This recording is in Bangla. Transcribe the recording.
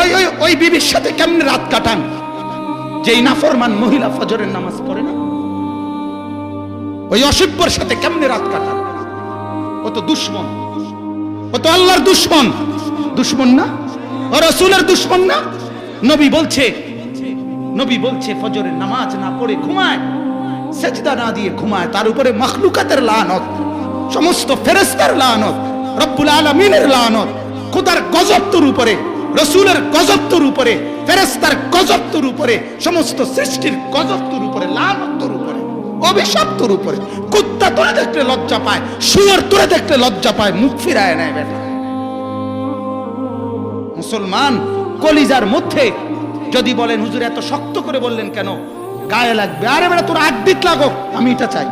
ওই ওই ওই বিবির সাথে কেমনে রাত কাটান যেই নাফরমান মহিলা ফজরের নামাজ পড়ে না? ওই অসভ্যর সাথে কেমনে রাত কাটান? ও তো দুশমন, ও তো আল্লাহর দুশমন। দুশমন না? ও রাসূলের দুশমন না? নবী বলছে ফজরের নামাজ না পড়ে ঘুমায়, সেজদা না দিয়ে ঘুমায়, তার উপরে মাখলুকাতের লানত, সমস্ত ফেরেশতার লানত, রব্বুল আলামিনের লানত, খোদার গজব তোর উপরে, রাসূলের গজব তোর উপরে, ফেরেশতার গজব তোর উপরে, সমস্ত সৃষ্টির গজব তোর উপরে, লানত তোর উপরে, অভিশাপ তোর উপরে। কুত্তা তোরে দেখলে লজ্জা পায়, শুয়োর তোরে দেখলে লজ্জা পায়, মুখ ফিরায় নেয় বেটা। মুসলমান কলিজার মধ্যে যদি বলেন হুজুর এত শক্ত করে বললেন কেন, গায়ে লাগবে। আরে বেটা তোর আড্ডিত লাগো, আমি এটা চাই।